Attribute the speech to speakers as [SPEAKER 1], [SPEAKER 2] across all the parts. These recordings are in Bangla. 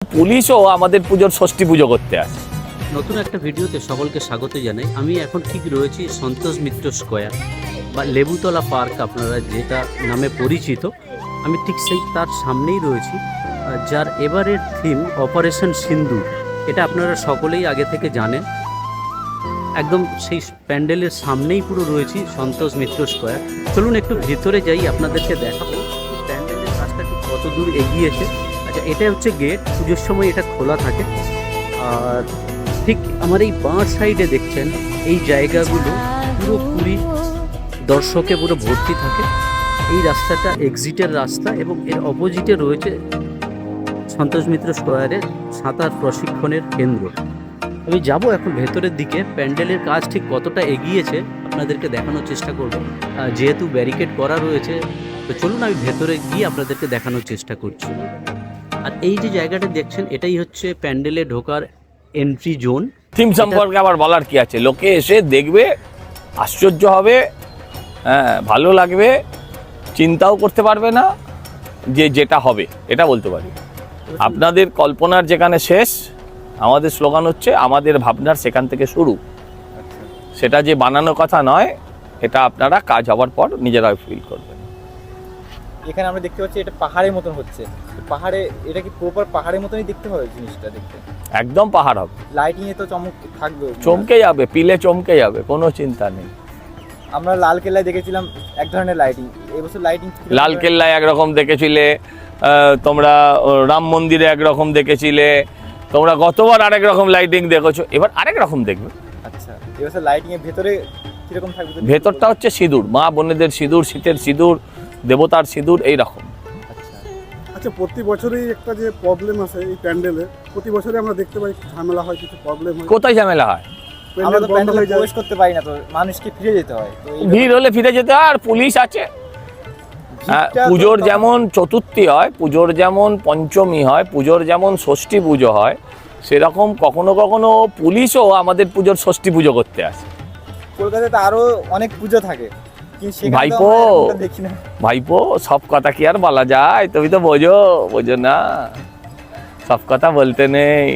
[SPEAKER 1] পুলিশও আমাদের পুজোর ষষ্ঠী পুজো করতে আসে।
[SPEAKER 2] নতুন একটা ভিডিওতে সকলকে স্বাগত জানাই। আমি এখন ঠিক রয়েছি সন্তোষ মিত্র স্কোয়ার বা লেবুতলা পার্ক, আপনারা যেটা নামে পরিচিত। আমি ঠিক সেই তার সামনেই রয়েছি, যার এবারের থিম অপারেশন সিন্দুর। এটা আপনারা সকলেই আগে থেকে জানেন। একদম সেই প্যান্ডেলের সামনেই পুরো রয়েছি সন্তোষ মিত্র স্কোয়ার। চলুন একটু ভেতরে যাই, আপনাদেরকে দেখাবো প্যান্ডেলের কাজটা ঠিক কত দূর এগিয়েছে। আচ্ছা, এটা হচ্ছে গেট, পুজোর সময় এটা খোলা থাকে। আর ঠিক আমার এই বাঁ সাইডে দেখছেন এই জায়গাগুলো পুরোপুরি দর্শকে পুরো ভর্তি থাকে। এই রাস্তাটা এক্সিটের রাস্তা এবং এর অপোজিটে রয়েছে সন্তোষ মিত্র স্কোয়ারের সাঁতার প্রশিক্ষণের কেন্দ্র। আমি যাব এখন ভেতরের দিকে। প্যান্ডেলের কাজ ঠিক কতটা এগিয়েছে আপনাদেরকে দেখানোর চেষ্টা করব, যেহেতু ব্যারিকেড করা রয়েছে। তো চলুন আমি ভেতরে গিয়ে আপনাদেরকে দেখানোর চেষ্টা করছি। আর এই যে জায়গাটা দেখছেন, এটাই হচ্ছে প্যান্ডেলে ঢোকার এন্ট্রি জোন।
[SPEAKER 1] থিম সম্পর্কে আবার বলার কি আছে, লোকে এসে দেখবে, আশ্চর্য হবে, হ্যাঁ ভালো লাগবে, চিন্তাও করতে পারবে না যে যেটা হবে, এটা বলতে পারি। আপনাদের কল্পনার যেখানে শেষ, আমাদের স্লোগান হচ্ছে আমাদের ভাবনার সেখান থেকে শুরু। সেটা যে বানানো কথা নয়, এটা আপনারা কাজ হওয়ার পর নিজেরাই ফিল করবেন।
[SPEAKER 3] এখানে আমরা দেখতে পাচ্ছি এটা পাহাড়ের মতন হচ্ছে। পাহাড়ে এটা কি প্রপার পাহাড়ের মতনই দেখতে হবে জিনিসটা দেখতে?
[SPEAKER 1] একদম পাহাড় হবে,
[SPEAKER 3] লাইটিং এ তো চমক থাকবে,
[SPEAKER 1] চমকে যাবে, পিলে চমকে যাবে, কোনো চিন্তা নেই।
[SPEAKER 3] আমরা লালকেল্লায় দেখেছিলাম এক ধরনের লাইটিং, এবছর লাইটিং
[SPEAKER 1] লালকেল্লায় একরকম দেখেছিলে, তোমরা রাম মন্দিরে একরকম দেখেছিলে, তোমরা গতবার আরেক রকম লাইটিং দেখেছো, এবার আরেক রকম দেখবে।
[SPEAKER 3] আচ্ছা, এবছর লাইটিং এর ভেতরে কিরকম থাকবে?
[SPEAKER 1] ভেতরটা হচ্ছে সিঁদুর, মা বোনেদের সিঁদুর, শীতের সিঁদুর, দেবতার সিঁদুর, এইরকম।
[SPEAKER 4] আচ্ছা, প্রতি বছরই একটা যে প্রবলেম আছে এই প্যান্ডেলে, প্রতি বছরই আমরা দেখতে পাই ঝামেলা হয়, কিছু প্রবলেম হয়।
[SPEAKER 1] কোথায় ঝামেলা হয়?
[SPEAKER 3] আমরা তো
[SPEAKER 4] প্যান্ডেল বন্ধ
[SPEAKER 3] প্যান্ডেলে
[SPEAKER 4] হয়ে যায়।
[SPEAKER 3] প্রবেশ করতে পারি না, তো মানুষকে ফিরে যেতে হয়। তো এই
[SPEAKER 1] ভিড় হলে ফিরে যেতে হয়, আর পুলিশ আছে। হ্যাঁ,
[SPEAKER 3] ভিড়টা তো
[SPEAKER 1] পুজোর যেমন চতুর্থী হয়, পুজোর যেমন পঞ্চমী হয়, পুজোর যেমন ষষ্ঠী পুজো হয়, সেরকম কখনো কখনো পুলিশও আমাদের পুজোর ষষ্ঠী পুজো করতে আসে।
[SPEAKER 3] কলকাতাতে আরো অনেক পুজো থাকে, কিন্তু সেখানে তো
[SPEAKER 1] ভাইপো,
[SPEAKER 3] আমরা এরকমটা দেখি না।
[SPEAKER 1] ভাইপো, সব কথা কি আর বলা যায়? তুমি তো বোঝো না, সব কথা বলতে নেই।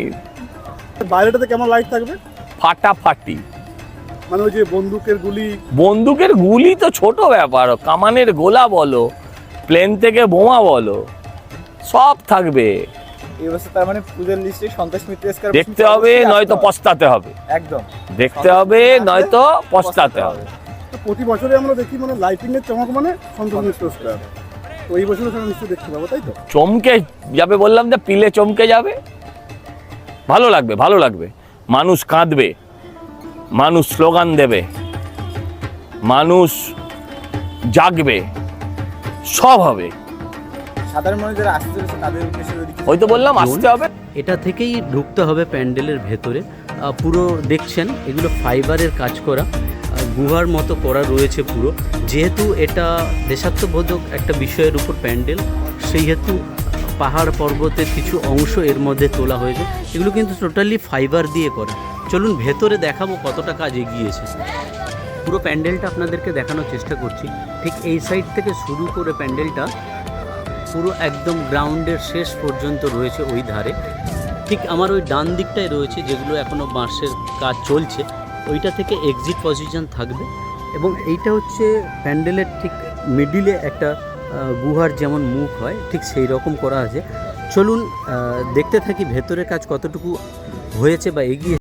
[SPEAKER 4] বাইরেটাতে কেমন লাইট থাকবে?
[SPEAKER 1] ফাটাফাটি।
[SPEAKER 4] মানে ওই যে বন্দুকের গুলি,
[SPEAKER 1] বন্দুকের গুলি তো ছোট ব্যাপার, কামানের গোলা বলো, প্লেন থেকে বোমা বলো, সব থাকবে।
[SPEAKER 3] এবছর তার মানে পুজোর লিস্টে সন্তোষ মিত্র স্কয়ার
[SPEAKER 1] দেখতে হবে, নয়তো পস্তাতে হবে।
[SPEAKER 3] একদম
[SPEAKER 1] দেখতে হবে, নয়তো পস্তাতে হবে।
[SPEAKER 4] তো প্রতি বছরই আমরা দেখি মানে লাইটিং এর চমক মানে সন্তোষ মিত্র স্কয়ার। তো এই বছরও সেটা নিশ্চয়ই দেখতে পাবো, তাই তো?
[SPEAKER 1] চমকে যাবে, বললাম যে পিলে চমকে যাবে, ভালো লাগবে, ভালো লাগবে। মানুষ কাঁদবে, মানুষ স্লোগান দেবে, মানুষ জাগবে, সব হবে।
[SPEAKER 3] সাধারণ মানুষ যারা আসতে চলেছে তাদের উদ্দেশ্যে যদি কিছু
[SPEAKER 1] ওই তো বললাম আসতে হবে।
[SPEAKER 2] এটা থেকেই ঢুকতে হবে প্যান্ডেলের ভেতরে। পুরো দেখছেন এগুলো ফাইবারের কাজ করা, গুহার মতো করা রয়েছে পুরো। যেহেতু এটা দেশাত্মবোধক একটা বিষয়ের উপর প্যান্ডেল, সেই হেতু পাহাড় পর্বতের কিছু অংশ এর মধ্যে তোলা হয়েছে। এগুলো কিন্তু টোটালি ফাইবার দিয়ে করা। চলুন ভেতরে দেখাবো কতটা কাজ এগিয়েছে। পুরো প্যান্ডেলটা আপনাদেরকে দেখানোর চেষ্টা করছি। ঠিক এই সাইড থেকে শুরু করে প্যান্ডেলটা পুরো একদম গ্রাউন্ডের শেষ পর্যন্ত রয়েছে ওই ধারে। ঠিক আমার ওই ডান দিকটায় রয়েছে যেগুলো এখনও বাঁশের কাজ চলছে, ওইটা থেকে এক্সিট পজিশন থাকবে। এবং এইটা হচ্ছে প্যান্ডেলের ঠিক মিডিলে একটা গুহার যেমন মুখ হয়, ঠিক সেই রকম করা আছে। চলুন দেখতে থাকি ভেতরের কাজ কতটুকু হয়েছে বা এগিয়ে।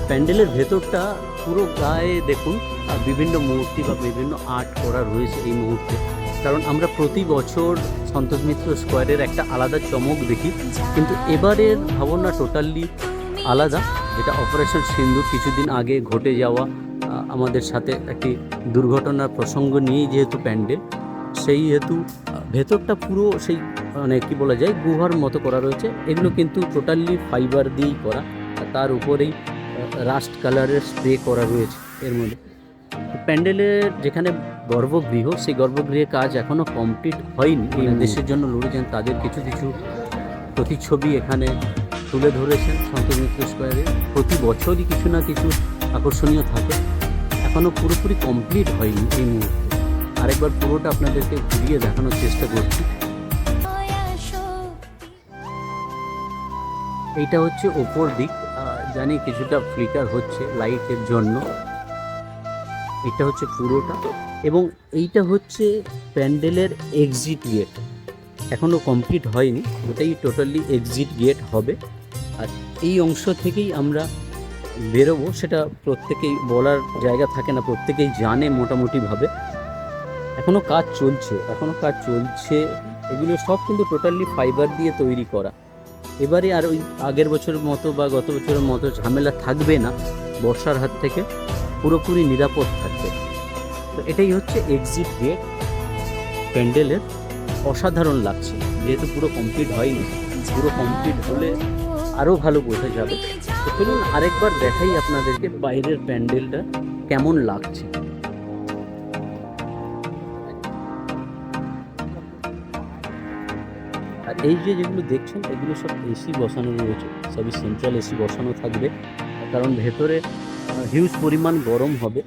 [SPEAKER 2] প্যান্ডেলের ভেতরটা পুরো গায়ে দেখুন বিভিন্ন মূর্তি বা বিভিন্ন আর্ট করা রয়েছে এই মুহূর্তে। কারণ আমরা প্রতি বছর সন্তোষ মিত্র স্কোয়ারের একটা আলাদা চমক দেখি, কিন্তু এবারের ভাবনা টোটালি আলাদা। যেটা অপারেশন সিন্দুর কিছুদিন আগে ঘটে যাওয়া আমাদের সাথে একটি দুর্ঘটনার প্রসঙ্গ নিয়েই যেহেতু প্যান্ডেল, সেই হেতু ভেতরটা পুরো সেই মানে কী বলা যায় গুহার মতো করা রয়েছে। এগুলো কিন্তু টোটালি ফাইবার দিয়েই করা, আর তার উপরেই রাস্ট কালারের স্প্রে করা রয়েছে এর মধ্যে। প্যান্ডেলের যেখানে গর্ভগৃহ, সেই গর্ভগৃহের কাজ এখনও কমপ্লিট হয়নি। এই দেশের জন্য লড়েছেন তাদের কিছু কিছু প্রতিচ্ছবি এখানে তুলে ধরেছেন সন্তোষ মিত্র স্কোয়ারে। প্রতি বছরই কিছু না কিছু আকর্ষণীয় থাকে, এখনও পুরোপুরি কমপ্লিট হয়নি এই মুহূর্তে। আরেকবার পুরোটা আপনাদেরকে ঘুরিয়ে দেখানোর চেষ্টা করছি। এইটা হচ্ছে ওপর দিক, জানি কিছুটা ফ্লিকার হচ্ছে লাইটের জন্য। এটা হচ্ছে পুরোটা, এবং এইটা হচ্ছে প্যান্ডেলের এক্সিট গেট, এখনও কমপ্লিট হয়নি, ওটাই টোটালি এক্সিট গেট হবে। আর এই অংশ থেকেই আমরা বেরোবো, সেটা প্রত্যেকেই বলার জায়গা থাকে না, প্রত্যেকেই জানে মোটামুটিভাবে। এখনও কাজ চলছে, এগুলো সব কিন্তু টোটালি ফাইবার দিয়ে তৈরি করা। এবারে আর ওই আগের বছরের মতো বা গত বছরের মতো ঝামেলা থাকবে না, বর্ষার হাত থেকে পুরোপুরি নিরাপদ থাকবে। তো এটাই হচ্ছে এক্সিট গেট প্যান্ডেলের। অসাধারণ লাগছে, যেহেতু পুরো কমপ্লিট হয়নি, পুরো কমপ্লিট হলে আরও ভালো বোঝা যাবে। তো চলুন আরেকবার দেখাই আপনাদেরকে বাইরের প্যান্ডেলটা কেমন লাগছে। আর এই যে যেগুলো দেখছেন এগুলো সব এসি বসানো রয়েছে, সবই সেন্ট্রাল এসি বসানো থাকবে, কারণ ভেতরে হিউজ পরিমাণ গরম হবে।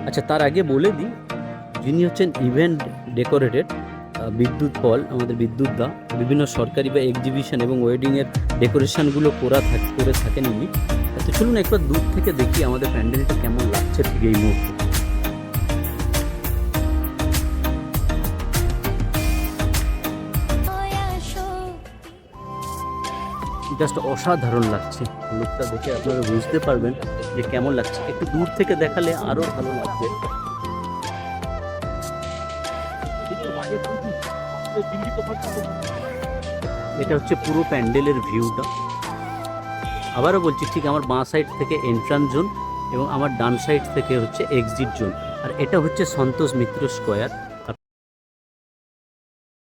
[SPEAKER 2] আচ্ছা, তার আগে বলে দিই, যিনি হচ্ছেন ইভেন্ট ডেকোরেটেড বিদ্যুৎ পল, আমাদের বিদ্যুৎ দা, বিভিন্ন সরকারি বা এক্সিবিশন এবং ওয়েডিংয়ের ডেকোরেশনগুলো করে থাকেন উনি। তো চলুন একবার দূর থেকে দেখি আমাদের প্যান্ডেলটা কেমন লাগছে ঠিক এই মুহূর্তে। জাস্ট অসাধারণ লাগছে, লুকটা দেখে আপনারা বুঝতে পারবেন যে কেমন লাগছে। একটু দূর থেকে দেখালে আরও ভালো লাগবে। এটা হচ্ছে পুরো প্যান্ডেলের ভিউটা। আবারও বলছি, ঠিক আমার বাঁ সাইড থেকে এন্ট্রান্স জোন এবং আমার ডান সাইড থেকে হচ্ছে এক্সিট জোন। আর এটা হচ্ছে সন্তোষ মিত্র স্কোয়ার।